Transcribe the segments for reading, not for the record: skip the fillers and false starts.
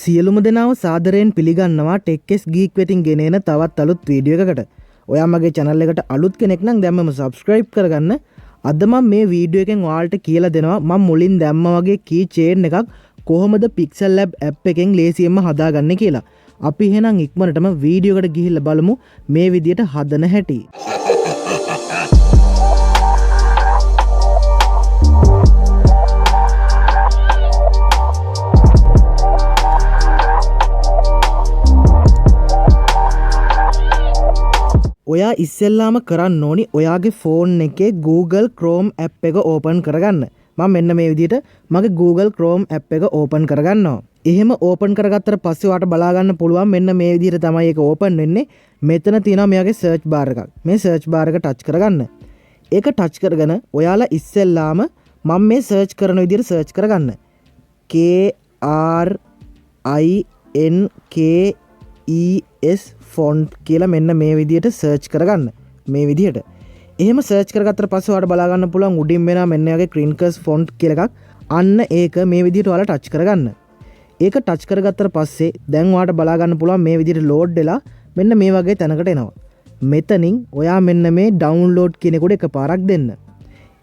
සියලුම දෙනාව සාදරයෙන් පිළිගන්නවා ටෙක්ස් ගීක් වෙතින් ගෙනෙන තවත් අලුත් වීඩියෝ එකකට. ඔයා මගේ channel එකට අලුත් කෙනෙක් නම් දැම්මම subscribe කරගන්න. අද මම මේ වීඩියෝ එකෙන් ඔයාලට කියලා දෙනවා මම මුලින් දැම්මා වගේ key chain එකක් කොහොමද pixellab app එකෙන් ලේසියෙන්ම හදාගන්නේ කියලා. අපි එහෙනම් ඉක්මනටම වීඩියෝ එකට ගිහිල්ලා බලමු මේ විදියට හදන හැටි. ඔයා ඉස්සෙල්ලාම කරන්න ඕනි ඔයාගේ ෆෝන් එකේ Google Chrome app එක open කරගන්න. මම මෙන්න මේ විදිහට මගේ Google Chrome app එක open කරගන්නවා. එහෙම open කරගත්තට පස්සේ ඔයාට බලා ගන්න පුළුවන් මෙන්න මේ විදිහට තමයි ඒක open වෙන්නේ. මෙතන තියෙනවා මෙයාගේ search bar එකක්. මේ search bar එක touch කරගන්න. ඒක touch කරගෙන ඔයාලා ඉස්සෙල්ලාම මම මේ search කරන විදිහට search කරගන්න. KRINKES font කියලා මෙන්න මේ විදිහට search කරගන්න. මේ විදිහට. එහෙම search කරගත්තට පස්සේ ඔයාලට බලා ගන්න පුළුවන් උඩින් වෙනා මෙන්න වගේ CRINKES font කියලා එකක්. අන්න ඒක මේ විදිහට ඔයාලා touch කරගන්න. ඒක touch කරගත්තට පස්සේ දැන් ඔයාලට බලා ගන්න පුළුවන් මේ විදිහට load වෙලා මෙන්න මේ වගේ තැනකට එනවා. මෙතනින් ඔයා මෙන්න මේ download කියන එකට එකපාරක් දෙන්න.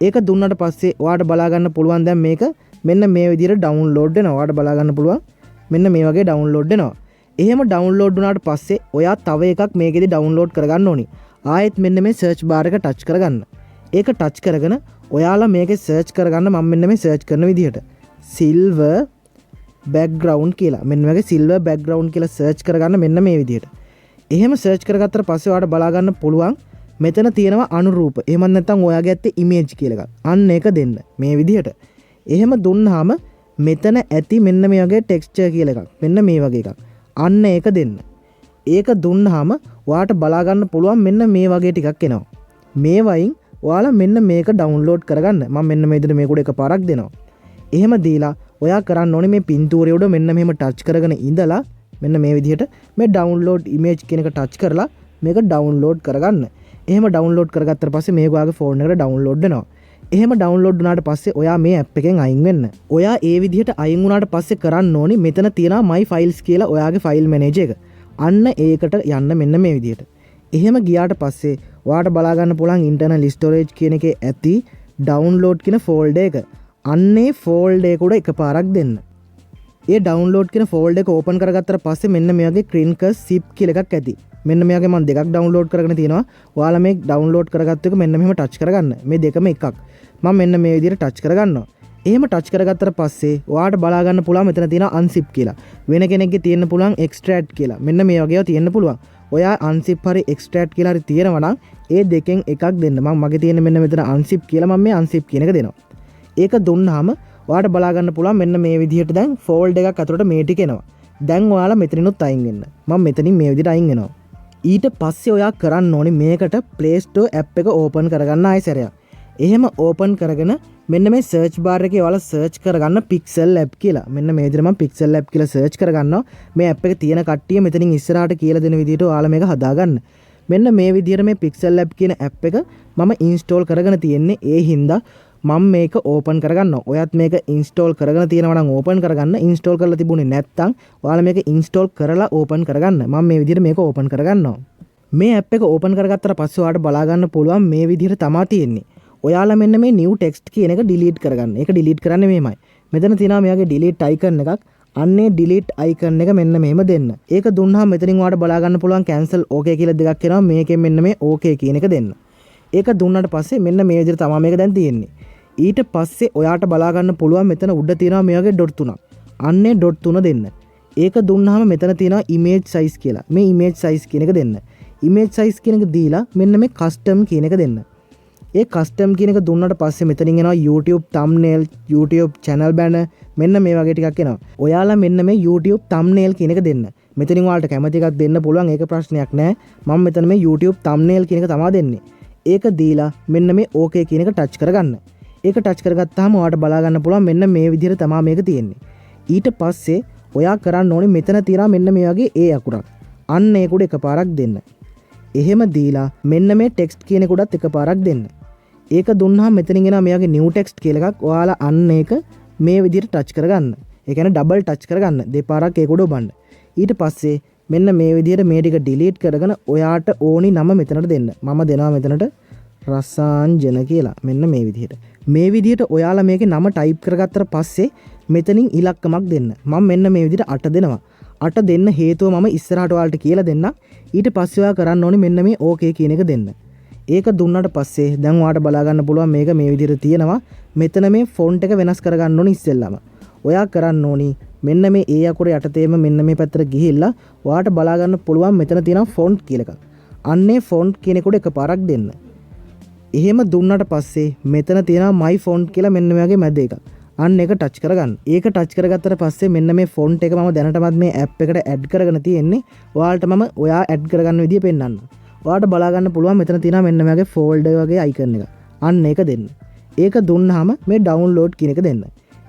ඒක දුන්නාට පස්සේ ඔයාලට බලා ගන්න පුළුවන් දැන් මේක මෙන්න මේ විදිහට download වෙනවා. ඔයාලට බලා ගන්න පුළුවන් මෙන්න මේ වගේ download වෙනවා. එහෙම download වුණාට පස්සේ ඔයා තව එකක් මේකෙදි download කරගන්න ඕනි. ආයෙත් මෙන්න මේ search bar එක touch කරගන්න. ඒක touch කරගෙන ඔයාලා මේකේ search කරගන්න මම මෙන්න මේ search කරන විදිහට silver background කියලා. මෙන්න මේකේ silver background කියලා search කරගන්න මෙන්න මේ විදිහට. එහෙම search කරගත්තට පස්සේ ඔයාලට බලා ගන්න පුළුවන් මෙතන තියෙනවා අනුරූප. එහෙම නැත්නම් ඔයාගේ ඇත්තේ image කියලා එකක්. අන්න ඒක දෙන්න. මේ විදිහට. එහෙම දුන්නාම මෙතන ඇති මෙන්න මේ වගේ texture කියලා එකක්. මෙන්න මේ වගේ එකක්. අන්න ඒක දෙන්න. ඒක දුන්නාම ඔයාට බලා ගන්න පුළුවන් මෙන්න මේ වගේ ටිකක් එනවා. මේ වයින් ඔයාලා මෙන්න මේක download කරගන්න. මම මෙන්න මේ විදිහට මේකට එකපාරක් දෙනවා. එහෙම දීලා ඔයා කරන්න ඕනේ මේ පින්තූරය උඩ මෙන්න මෙහෙම touch කරගෙන ඉඳලා මෙන්න මේ විදිහට මේ download image කියන එක touch කරලා මේක download කරගන්න. එහෙම download කරගත්තට පස්සේ මේක ඔයාගේ phone එකට download වෙනවා. එහෙම download වුණාට පස්සේ ඔයා මේ app එකෙන් අයින් වෙන්න. ඔයා ඒ විදිහට අයින් වුණාට පස්සේ කරන්න ඕනි මෙතන තියෙනවා my files කියලා ඔයාගේ file manager එක. අන්න ඒකට යන්න මෙන්න මේ විදිහට. එහෙම ගියාට පස්සේ ඔයාට බලා ගන්න පුළුවන් internal storage කියන එකේ ඇති download කියන folder එක. අන්නේ folder එක උඩ එකපාරක් දෙන්න. ඒ download කියන folder එක open කරගත්තට පස්සේ මෙන්න මේ වගේ CRINKES zip කියලා එකක් ඇති. මෙන්න මේ වගේ මම දෙකක් download කරගෙන තියෙනවා. ඔයාලා මේ download කරගත්ත එක මෙන්න මෙහෙම touch කරගන්න. මේ දෙකම එකක්. මම මෙන්න මේ විදිහට touch කරගන්නවා. එහෙම touch කරගත්තට පස්සේ ඔයාට බලා ගන්න පුළුවන් මෙතන තියෙන unzip කියලා. වෙන කෙනෙක්ගේ තියෙන්න පුළුවන් extract කියලා. මෙන්න මේ වගේව තියෙන්න පුළුවන්. ඔයා unzip හරි extract කියලා හරි තියෙනවා නම් ඒ දෙකෙන් එකක් දෙන්න. මම මගේ තියෙන මෙන්න මෙතන unzip කියලා මම මේ unzip කියන එක දෙනවා. ඒක දුන්නාම ඔයාට බලා ගන්න පුළුවන් මෙන්න මේ විදිහට දැන් folder එකක් අතරට මේ ටික එනවා. දැන් ඔයාලා මෙතනිනුත් අයින් වෙන්න. මම මෙතනින් මේ විදිහට අයින් වෙනවා. ඊට පස්සේ ඔයා කරන්න ඕනේ මේකට Play Store app එක open කරගන්න ආයෙසරයක්. එහෙම open කරගෙන මෙන්න මේ search bar එකේ ඔයාලා search කරගන්න pixellab කියලා. මෙන්න මේ විදිහට මම pixellab කියලා search කරගන්නවා. මේ app එක තියෙන කට්ටිය මෙතනින් ඉස්සරහට කියලා දෙන විදිහට ඔයාලා මේක හදාගන්න. මෙන්න මේ විදිහට මේ pixellab කියන app එක මම install කරගෙන තියෙන්නේ. ඒ හින්දා මම මේක open කරගන්නවා. ඔයත් මේක install කරගෙන තියෙනවා නම් open කරගන්න. install කරලා තිබුණේ නැත්නම් ඔයාලා මේක install කරලා open කරගන්න. මම මේ විදිහට මේක open කරගන්නවා. මේ app එක open කරගත්තට පස්සේ ඔයාලට බලා ගන්න පුළුවන් මේ විදිහට තමයි තියෙන්නේ. ඔයාලා මෙන්න මේ new text කියන එක delete කරගන්න. ඒක delete කරන්නේ මෙහෙමයි. මෙතන තියෙනවා මෙයාගේ delete icon එකක්. අන්නේ delete icon එක මෙන්න මෙහෙම දෙන්න. ඒක දුන්නාම මෙතනින් ඔයාලට බලා ගන්න පුළුවන් cancel okay කියලා දෙකක් එනවා. මේකෙන් මෙන්න මේ okay කියන එක දෙන්න. ඒක දුන්නාට පස්සේ මෙන්න මේ විදිහට තමයි මේක දැන් තියෙන්නේ. ඊට පස්සේ ඔයාට බලා ගන්න පුළුවන් මෙතන උඩ තියෙනවා මේ වගේ dot 3ක්. අන්නේ dot 3 දෙන්න. ඒක දුන්නාම මෙතන තියෙනවා image size කියලා. මේ image size කියන එක දෙන්න. image size කියන එක දීලා මෙන්න මේ custom කියන එක දෙන්න. ඒ custom කියන එක දුන්නාට පස්සේ මෙතනින් එනවා YouTube thumbnail, YouTube channel banner මෙන්න මේ වගේ ටිකක් එනවා. ඔයාලා මෙන්න මේ YouTube thumbnail කියන එක දෙන්න. මෙතනින් ඔයාලට කැමති එකක් දෙන්න පුළුවන්. ඒක ප්‍රශ්නයක් නෑ. මම මෙතන මේ YouTube thumbnail කියන එක තමයි දෙන්නේ. ඒක දීලා මෙන්න මේ okay කියන එක touch කරගන්න. ඒක touch කරගත්තාම ඔයාලට බලා ගන්න පුළුවන් මෙන්න මේ විදිහට තමයි මේක තියෙන්නේ. ඊට පස්සේ ඔයා කරන්න ඕනේ මෙතන තියලා මෙන්න මේ වගේ ඒ අකුරක්. අන්න ඒක උඩ එකපාරක් දෙන්න. එහෙම දීලා මෙන්න මේ text කියන එක උඩත් එකපාරක් දෙන්න. ඒක දුන්නාම මෙතනින් එනවා මේ වගේ new text කියලා එකක්. ඔයාලා අන්න ඒක මේ විදිහට touch කරගන්න. ඒ කියන්නේ ඩබල් ටච් කරගන්න. දෙපාරක් ඒක උඩ ඔබන්න. ඊට පස්සේ මෙන්න මේ විදිහට මේ ටික ඩිලීට් කරගෙන ඔයාට ඕනි නම මෙතනට දෙන්න. මම දෙනවා මෙතනට රසාංජන කියලා. මෙන්න මේ විදිහට. මේ විදිහට ඔයාලා මේකේ නම ටයිප් කරගත්තට පස්සේ මෙතනින් ඉලක්කමක් දෙන්න. මම මෙන්න මේ විදිහට 8 දෙනවා. 8 දෙන්න හේතුව මම ඉස්සරහට ඔයාලට කියලා දෙන්නම්. ඊට පස්සේ ඔයා කරන්න ඕනේ මෙන්න මේ ඕකේ කියන එක දෙන්න. ඒක දුන්නාට පස්සේ දැන් ඔයාට බලා ගන්න පුළුවන් මේක මේ විදිහට තියෙනවා. මෙතන මේ ෆොන්ට් එක වෙනස් කරගන්න ඕනේ ඉස්සෙල්ලාම. ඔයා කරන්න ඕනි මෙන්න මේ ඒ අකුරේ යටතේම මෙන්න මේ පැත්තට ගිහිල්ලා ඔයාට බලා ගන්න පුළුවන් මෙතන තියෙනවා ෆොන්ට් කියලා එකක්. අන්නේ ෆොන්ට් කියන එකට එකපාරක් දෙන්න. එහෙම දුන්නාට පස්සේ මෙතන තියෙනවා my font කියලා මෙන්න මේ වගේ මැද එකක්. අන්න ඒක ටච් කරගන්න. ඒක ටච් කරගත්තට පස්සේ මෙන්න මේ ෆොන්ට් එක මම දැනටමත් මේ ඇප් එකට ඇඩ් කරගෙන තියෙන්නේ. ඔයාලට මම ඔයා ඇඩ් කරගන්න විදිය පෙන්නන්න. ඔයාලට බලා ගන්න පුළුවන් මෙතන තියෙනවා මෙන්න මේ වගේ ෆෝල්ඩර් වගේ අයිකන් එක. අන්න ඒක දෙන්න. ඒක දුන්නාම මේ ඩවුන්ලෝඩ් කියන එක දෙන්න.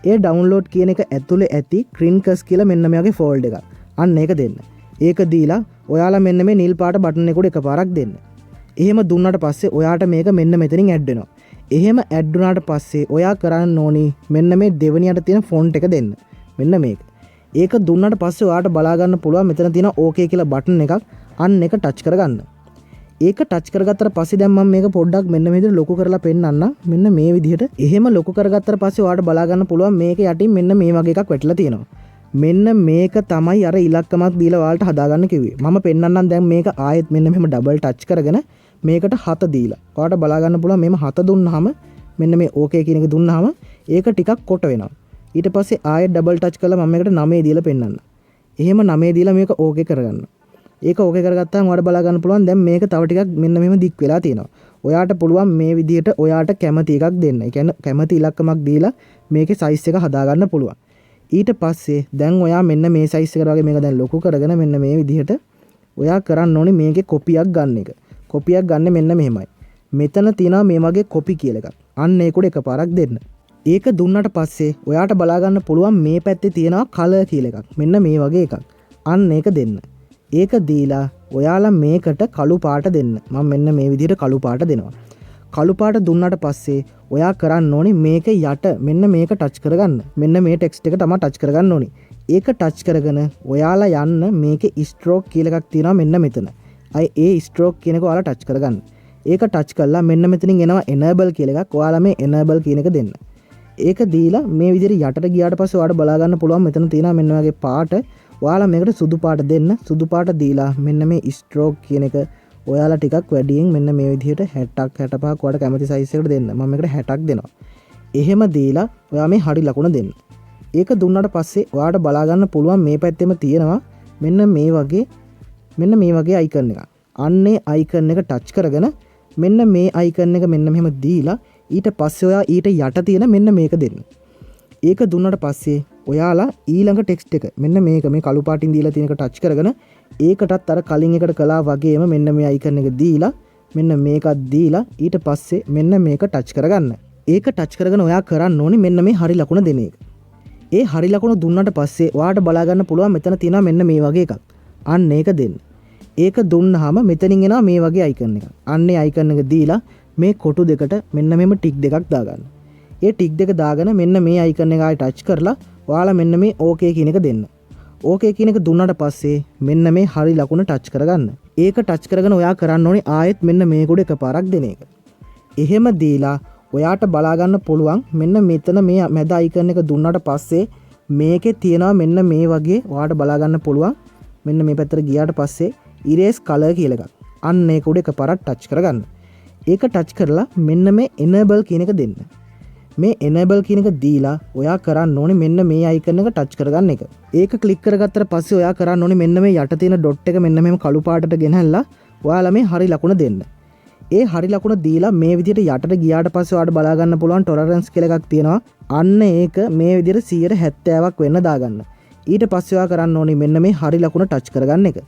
ඒ ඩවුන්ලෝඩ් කියන එක ඇතුලේ ඇති ක්‍රින්කස් කියලා මෙන්න මේ වගේ ෆෝල්ඩර් එකක්. අන්න ඒක දෙන්න. ඒක දීලා ඔයාලා මෙන්න මේ නිල් පාට බටන් එක උඩ එකපාරක් දෙන්න. එහෙම දුන්නාට පස්සේ ඔයාට මේක මෙන්න මෙතනින් ඇඩ් වෙනවා. එහෙම ඇඩ් වුණාට පස්සේ ඔයා කරන්න ඕනි මෙන්න මේ දෙවෙනියට තියෙන ෆොන්ට් එක දෙන්න. මෙන්න මේක. ඒක දුන්නාට පස්සේ ඔයාට බලා ගන්න පුළුවන් මෙතන තියෙන ඕකේ කියලා බටන් එකක්. අන්න ඒක ටච් කරගන්න. ඒක ටච් කරගත්තට පස්සේ දැන් මම මේක පොඩ්ඩක් මෙන්න මේ විදිහට ලොකු කරලා පෙන්නන්න. මෙන්න මේ විදිහට. එහෙම ලොකු කරගත්තට පස්සේ ඔයාට බලා ගන්න පුළුවන් මේක යටින් මෙන්න මේ වගේ එකක් වැටලා තියෙනවා. මෙන්න මේක තමයි අර ඉලක්කමක් දීලා ඔයාලට හදාගන්න කිව්වේ. මම පෙන්නන්නම් දැන් මේක ආයෙත් මෙන්න මෙහෙම ඩබල් ටච් කරගෙන මේකට 7 දීලා. ඔයාලට බලා ගන්න පුළුවන් මෙහෙම 7 දුන්නාම මෙන්න මේ ඕකේ කියන එක දුන්නාම ඒක ටිකක් කොට වෙනවා. ඊට පස්සේ ආයෙත් ඩබල් ටච් කරලා මම මේකට 9 දීලා පෙන්නන්න. එහෙම 9 දීලා මේක ඕකේ කරගන්න. ඒක ඕකේ කරගත්තාම ඔයාලට බලා ගන්න පුළුවන් දැන් මේක තව ටිකක් මෙන්න මෙහෙම දික් වෙලා තියෙනවා. ඔයාට පුළුවන් මේ විදිහට ඔයාට කැමති එකක් දෙන්න. ඒ කියන්නේ කැමති ඉලක්කමක් දීලා මේකේ සයිස් එක හදාගන්න පුළුවන්. ඊට පස්සේ දැන් ඔයා මෙන්න මේ සයිස් එකට වගේ මේක දැන් ලොකු කරගෙන මෙන්න මේ විදිහට ඔයා කරන්න ඕනේ මේකේ කොපියක් ගන්න එක. කොපියක් ගන්න මෙන්න මෙහෙමයි. මෙතන තියෙනවා මේ වගේ කොපි කියලා එකක්. අන්න ඒක උඩ එකපාරක් දෙන්න. ඒක දුන්නාට පස්සේ ඔයාට බලා ගන්න පුළුවන් මේ පැත්තේ තියෙනවා කලර් කියලා එකක්. මෙන්න මේ වගේ එකක්. අන්න ඒක දෙන්න. ඒක දීලා ඔයාලා මේකට කළු පාට දෙන්න. මම මෙන්න මේ විදිහට කළු පාට දෙනවා. කළු පාට දුන්නාට පස්සේ ඔයා කරන්න ඕනේ මේක යට මෙන්න මේක ටච් කරගන්න. මෙන්න මේ ටෙක්ස්ට් එක තමයි ටච් කරගන්න ඕනේ. ඒක ටච් කරගෙන ඔයාලා යන්න මේකේ ස්ට්‍රෝක් කියලා එකක් තියෙනවා මෙන්න මෙතන. අය ඒ ස්ට්‍රෝක් කියන එක ඔයාලා ටච් කරගන්න. ඒක ටච් කළා මෙන්න මෙතනින් එනවා enable කියලා එකක්. ඔයාලා මේ enable කියන එක දෙන්න. ඒක දීලා මේ විදිහට යටට ගියාට පස්සේ ඔයාලට බලා ගන්න පුළුවන් මෙතන තියෙනවා මෙන්න වගේ පාට. ඔයාලා මේකට සුදු පාට දෙන්න. සුදු පාට දීලා මෙන්න මේ ස්ට්‍රෝක් කියන එක ඔයාලා ටිකක් වැඩියෙන් මෙන්න මේ විදිහට 60ක් 65ක් ඔයාලට කැමති සයිස් එකකට දෙන්න. මම මේකට 60ක් දෙනවා. එහෙම දීලා ඔයා මේ හරි ලකුණ දෙන්න. ඒක දුන්නාට පස්සේ ඔයාලට බලා ගන්න පුළුවන් මේ පැත්තෙම තියෙනවා මෙන්න මේ වගේ අයිකන් එකක්. අන්නේ අයිකන් එක ටච් කරගෙන මෙන්න මේ අයිකන් එක මෙන්න මෙහෙම දීලා ඊට පස්සේ ඔයා ඊට යට තියෙන මෙන්න මේක දෙන්න. ඒක දුන්නාට පස්සේ ඔයාලා ඊළඟ ටෙක්ස්ට් එක මෙන්න මේක මේ කළු පාටින් දීලා තියෙන එක ටච් කරගෙන ඒකටත් අර කලින් එකට කළා වගේම මෙන්න මේ අයිකන් එක දීලා මෙන්න මේකත් දීලා ඊට පස්සේ මෙන්න මේක ටච් කරගන්න. ඒක ටච් කරගෙන ඔයා කරන්න ඕනේ මෙන්න මේ හරි ලකුණ දෙන එක. ඒ හරි ලකුණ දුන්නාට පස්සේ ඔයාට බලා ගන්න පුළුවන් මෙතන තියෙනවා මෙන්න මේ වගේ එකක්. අන්න ඒක දෙන්න. ඒක දුන්නාම මෙතනින් එනවා මේ වගේ අයිකන් එකක්. අන්නේ අයිකන් එක දීලා මේ කොටු දෙකට මෙන්න මෙහෙම ටික් දෙකක් දාගන්න. ඒ ටික් දෙක දාගෙන මෙන්න මේ අයිකන් එක ආයෙ ටච් කරලා ඔයාලා මෙන්න මේ ඕකේ කියන එක දෙන්න. ඕකේ කියන එක දුන්නාට පස්සේ මෙන්න මේ හරි ලකුණ ටච් කරගන්න. ඒක ටච් කරගෙන ඔයා කරන්න ඕනේ ආයෙත් මෙන්න මේ කොට එකපාරක් දෙන එක. එහෙම දීලා ඔයාට බලා ගන්න පුළුවන් මෙන්න මෙතන මේ මැද අයිකන් එක දුන්නාට පස්සේ මේකේ තියෙනවා මෙන්න මේ වගේ ඔයාට බලා ගන්න පුළුවන් මෙන්න මේ පැත්තට ගියාට පස්සේ erase color කියලා එකක්. අන්න ඒක උඩ එකපාරක් ටච් කරගන්න. ඒක ටච් කරලා මෙන්න මේ enable කියන එක දෙන්න. මේ enable කියන එක දීලා ඔයා කරන්න ඕනේ මෙන්න මේ අයිකන් එක ටච් කරගන්න එක. ඒක ක්ලික් කරගත්තට පස්සේ ඔයා කරන්න ඕනේ මෙන්න මේ යට තියෙන ඩොට් එක මෙන්න මෙහෙම කළු පාටට ගෙනහැල්ලා ඔයාලා මේ හරි ලකුණ දෙන්න. ඒ හරි ලකුණ දීලා මේ විදිහට යටට ගියාට පස්සේ ඔයාලට බලා ගන්න පුළුවන් tolerance කියලා එකක් තියෙනවා. අන්න ඒක මේ විදිහට 70%ක් වෙන්න දාගන්න. ඊට පස්සේ ඔයා කරන්න ඕනේ මෙන්න මේ හරි ලකුණ ටච් කරගන්න එක.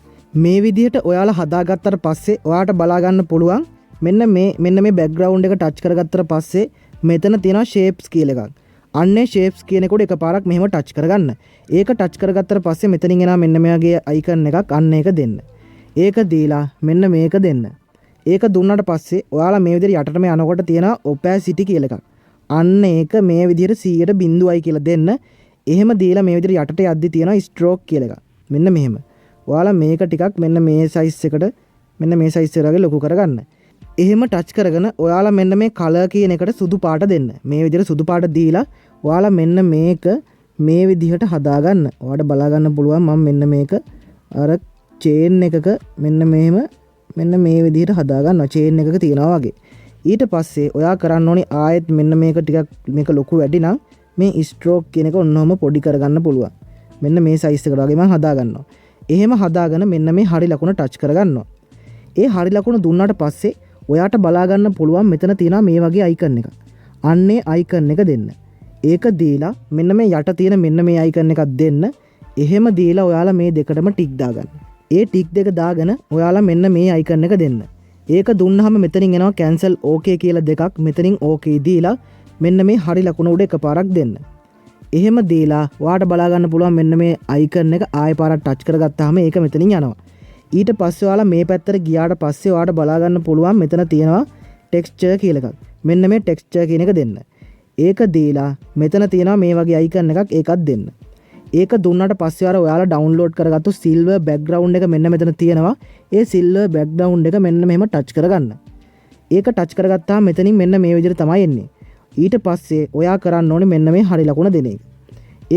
මේ විදිහට ඔයාලා හදාගත්තට පස්සේ ඔයාට බලා ගන්න පුළුවන් මෙන්න මේ background එක ටච් කරගත්තට පස්සේ මෙතන තියෙනවා shapes කියලා එකක්. අන්නේ shapes කියන එකට එකපාරක් මෙහෙම ටච් කරගන්න. ඒක ටච් කරගත්තට පස්සේ මෙතනින් එනවා මෙන්න මේ වගේ icon එකක්. අන්න ඒක දෙන්න. ඒක දීලා මෙන්න මේක දෙන්න. ඒක දුන්නාට පස්සේ ඔයාලා මේ විදිහට යටටම යනකොට තියෙනවා opacity කියලා එකක්. අන්න ඒක මේ විදිහට 100ට 0.5 කියලා දෙන්න. එහෙම දීලා මේ විදිහට යටට යද්දි තියෙනවා ස්ට්‍රෝක් කියලා එකක්. මෙන්න මෙහෙම. ඔයාලා මේක ටිකක් මෙන්න මේ සයිස් එකට මෙන්න මේ සයිස් එක වගේ ලොකු කරගන්න. එහෙම ටච් කරගෙන ඔයාලා මෙන්න මේ කලර් කියන එකට සුදු පාට දෙන්න. මේ විදිහට සුදු පාට දීලා ඔයාලා මෙන්න මේක මේ විදිහට හදාගන්න. ඔයාලට බලා ගන්න පුළුවන් මම මෙන්න මේක අර චේන් එකක මෙන්න මෙහෙම මෙන්න මේ විදිහට හදාගන්නවා. චේන් එකක තියනවා වගේ. ඊට පස්සේ ඔයා කරන්න ඕනේ ආයෙත් මෙන්න මේක ටිකක් මේක ලොකු වැඩි නම් මේ ස්ට්‍රෝක් කියන එක ඔන්නෝම පොඩි කරගන්න පුළුවන්. මෙන්න මේ සයිස් එකට වගේ මම හදාගන්නවා. එහෙම හදාගෙන මෙන්න මේ හරි ලකුණ ටච් කරගන්නවා. ඒ හරි ලකුණ දුන්නාට පස්සේ ඔයාට බලා ගන්න පුළුවන් මෙතන තියෙනවා මේ වගේ අයිකන් එකක්. අන්නේ අයිකන් එක දෙන්න. ඒක දීලා මෙන්න මේ යට තියෙන මෙන්න මේ අයිකන් එකක් දෙන්න. එහෙම දීලා ඔයාලා මේ දෙකටම ටික් දාගන්න. ඒ ටික් දෙක දාගෙන ඔයාලා මෙන්න මේ අයිකන් එක දෙන්න. ඒක දුන්නාම මෙතනින් එනවා කැන්සල් ඕකේ කියලා දෙකක්. මෙතනින් ඕකේ දීලා මෙන්න මේ හරි ලකුණ උඩ එකපාරක් දෙන්න. එහෙම දීලා ඔයාට බලා ගන්න පුළුවන් මෙන්න මේ අයිකන් එක ආයෙ පාරක් ටච් කරගත්තාම ඒක මෙතනින් යනවා. ඊට පස්සේ ඔයාලා මේ පැත්තට ගියාට පස්සේ ඔයාට බලා ගන්න පුළුවන් මෙතන තියෙනවා ටෙක්ස්චර් කියලා එකක්. මෙන්න මේ ටෙක්ස්චර් කියන එක දෙන්න. ඒක දීලා මෙතන තියෙනවා මේ වගේ අයිකන් එකක් ඒකත් දෙන්න. ඒක දුන්නාට පස්සේ ඔයාලා ඩවුන්ලෝඩ් කරගත්තු සිල්වර් බෑග්ග්‍රවුන්ඩ් එක මෙන්න මෙතන තියෙනවා. ඒ සිල්වර් බෑග්ග්‍රවුන්ඩ් එක මෙන්න මෙහෙම ටච් කරගන්න. ඒක ටච් කරගත්තාම මෙතනින් මෙන්න මේ විදිහට තමයි එන්නේ. ඊට පස්සේ ඔයා කරන්න ඕනේ මෙන්න මේ හරි ලකුණ දෙන එක.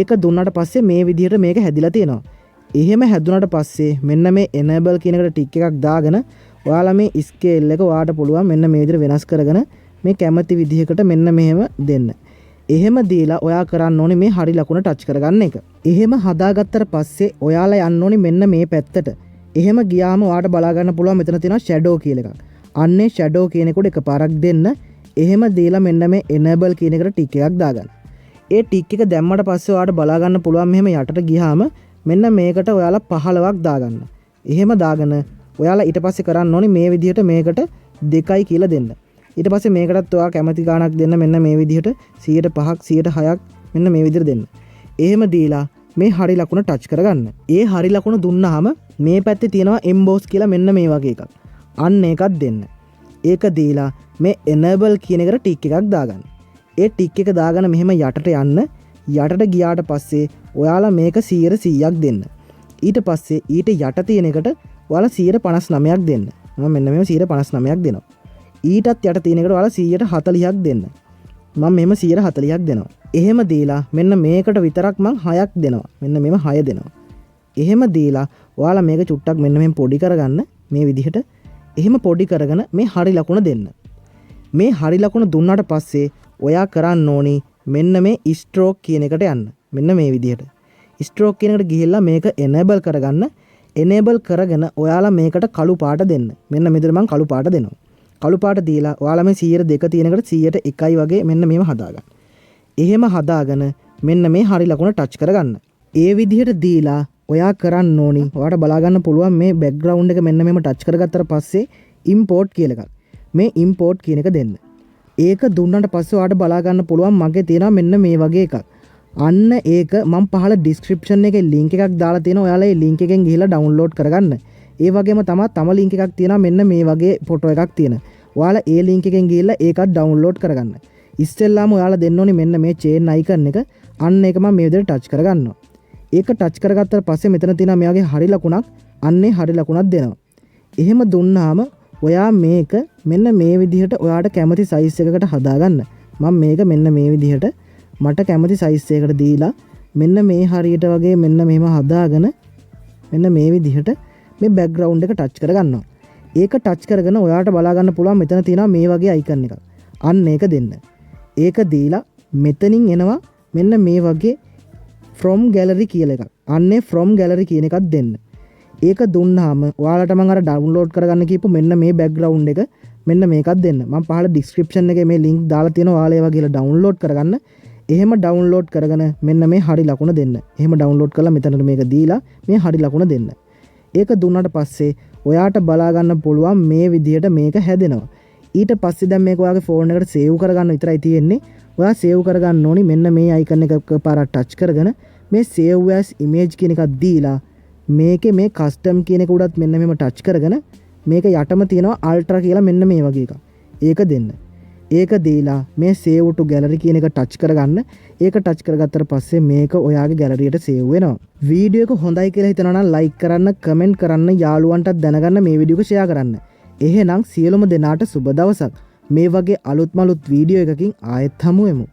ඒක දුන්නාට පස්සේ මේ විදිහට මේක හැදිලා තියෙනවා. එහෙම හැදුනට පස්සේ මෙන්න මේ enable කියන එකට ටික් එකක් දාගෙන ඔයාලා මේ ස්කේල් එක ඔයාට පුළුවන් මෙන්න මේ විදිහට වෙනස් කරගෙන මේ කැමති විදිහකට මෙන්න මෙහෙම දෙන්න. එහෙම දීලා ඔයා කරන්න ඕනේ මේ හරි ලකුණ ටච් කරගන්න එක. එහෙම හදාගත්තට පස්සේ ඔයාලා යන්න ඕනේ මෙන්න මේ පැත්තට. එහෙම ගියාම ඔයාට බලා ගන්න පුළුවන් මෙතන තියෙනවා shadow කියලා එකක්. අන්නේ shadow කියන එකට එකපාරක් දෙන්න. එහෙම දීලා මෙන්න මේ enable කියන එකට ටික් එකක් දාගන්න. ඒ ටික් එක දැම්මට පස්සේ ඔයාට බලා ගන්න පුළුවන් මෙහෙම යටට ගියාම මෙන්න මේකට ඔයාලා 15ක් දාගන්න. එහෙම දාගෙන ඔයාලා ඊට පස්සේ කරන්න ඕනේ මේ විදිහට මේකට 2යි කියලා දෙන්න. ඊට පස්සේ මේකටත් ඔයා කැමති ගාණක් දෙන්න මෙන්න මේ විදිහට 105ක් 106ක් මෙන්න මේ විදිහට දෙන්න. එහෙම දීලා මේ හරි ලකුණ ටච් කරගන්න. ඒ හරි ලකුණ දුන්නාම මේ පැත්තේ තියෙනවා emboss කියලා මෙන්න මේ වගේ එකක්. අන්න ඒකත් දෙන්න. ඒක දීලා මේ enable කියන එකට ටික් එකක් දාගන්න. ඒ ටික් එක දාගෙන මෙහෙම යටට යන්න. යටට ගියාට පස්සේ ඔයාලා මේක 100%ක් දෙන්න. ඊට පස්සේ ඊට යට තියෙන එකට ඔයාලා 159ක් දෙන්න. මම මෙන්න මෙහෙම 159ක් දෙනවා. ඊටත් යට තියෙන එකට ඔයාලා 140ක් දෙන්න. මම මෙහෙම 140ක් දෙනවා. එහෙම දීලා මෙන්න මේකට විතරක් මම 6ක් දෙනවා. මෙන්න මෙහෙම 6 දෙනවා. එහෙම දීලා ඔයාලා මේක චුට්ටක් මෙන්න මෙහෙම පොඩි කරගන්න මේ විදිහට. එහෙම පොඩි කරගෙන මේ හරි ලකුණ දෙන්න. මේ හරි ලකුණ දුන්නාට පස්සේ ඔයා කරන්න ඕනි මෙන්න මේ ස්ට්‍රෝක් කියන එකට යන්න. මෙන්න මේ විදිහට. ස්ට්‍රෝක් කියන එකට ගිහිල්ලා මේක enable කරගන්න. enable කරගෙන ඔයාලා මේකට කළු පාට දෙන්න. මෙන්න මෙතන මම කළු පාට දෙනවා. කළු පාට දීලා ඔයාලා මේ 102 තියෙන එකට 101යි වගේ මෙන්න මේව හදාගන්න. එහෙම හදාගෙන මෙන්න මේ හරි ලකුණ ටච් කරගන්න. ඒ විදිහට දීලා ඔයා කරන්න ඕනි ඔයාට බලා ගන්න පුළුවන් මේ බෑග්ග්‍රවුන්ඩ් එක මෙන්න මෙහෙම ටච් කරගත්තට පස්සේ import කියලා එකක්. මේ import කියන එක දෙන්න. ඒක දුන්නාට පස්සේ ඔයාට බලා ගන්න පුළුවන් මගේ තියෙනවා මෙන්න මේ වගේ එකක්. අන්න ඒක මම පහළ description එකේ link එකක් දාලා තියෙනවා. ඔයාලා ඒ link එකෙන් ගිහිල්ලා download කරගන්න. ඒ වගේම තමයි තම link එකක් තියෙනවා මෙන්න මේ වගේ ෆොටෝ එකක් තියෙන. ඔයාලා ඒ link එකෙන් ගිහිල්ලා ඒකත් download කරගන්න. ඉස්සෙල්ලාම ඔයාලා දෙන්න ඕනේ මෙන්න මේ chain icon එක. අන්න ඒක මම මේ විදිහට touch කරගන්නවා. ඒක touch කරගත්තාට පස්සේ මෙතන තියෙනවා මේ වගේ හරි ලකුණක්. අන්නේ හරි ලකුණක් දෙනවා. එහෙම දුන්නාම ඔයා මේක මෙන්න මේ විදිහට ඔයාට කැමති size එකකට හදාගන්න. මම මේක මෙන්න මේ විදිහට මට කැමති size එකකට දීලා මෙන්න මේ හරියට වගේ මෙන්න මෙහෙම හදාගෙන මෙන්න මේ විදිහට මේ background එක touch කරගන්නවා. ඒක touch කරගෙන ඔයාට බලා ගන්න පුළුවන් මෙතන තියෙනවා මේ වගේ icon එකක්. අන්න ඒක දෙන්න. ඒක දීලා මෙතනින් එනවා මෙන්න මේ වගේ from gallery කියලා එකක්. අන්නේ from gallery කියන එකක් දෙන්න. ඒක දුන්නාම ඔයාලට මම අර download කරගන්න කියපු මෙන්න මේ background එක මෙන්න මේකක් දෙන්න. මම පහළ description එකේ මේ link දාලා තියෙනවා. ඔයාලා ඒවා ගිහලා download කරගන්න. එහෙම download කරගෙන මෙන්න මේ හරි ලකුණ දෙන්න. එහෙම download කරලා මෙතනට මේක දීලා මේ හරි ලකුණ දෙන්න. ඒක දුන්නාට පස්සේ ඔයාට බලා ගන්න පුළුවන් මේ විදිහට මේක හැදෙනවා. ඊට පස්සේ දැන් මේක ඔයාගේ ෆෝන් එකට සේව් කරගන්න විතරයි තියෙන්නේ. ඔයා සේව් කරගන්න ඕනි මෙන්න මේ icon එක පාරක් ටච් කරගෙන මේ save as image කියන එකක් දීලා මේකේ මේ custom කියන එක උඩත් මෙන්න මෙහෙම ටච් කරගෙන මේක යටම තියෙනවා ultra කියලා මෙන්න මේ වගේ එකක්. ඒක දෙන්න. ඒක දීලා මේ save to gallery කියන එක ටච් කරගන්න. ඒක ටච් කරගත්තට පස්සේ මේක ඔයාගේ ගැලරියට සේව් වෙනවා. වීඩියෝ එක හොඳයි කියලා හිතනවා නම් ලයික් කරන්න, කමෙන්ට් කරන්න, යාළුවන්ටත් දැනගන්න මේ වීඩියෝ එක ෂෙයා කරන්න. එහෙනම් සියලුම දෙනාට සුබ දවසක්. මේ වගේ අලුත් මලුත් වීඩියෝ එකකින් ආයෙත් හමු වෙමු.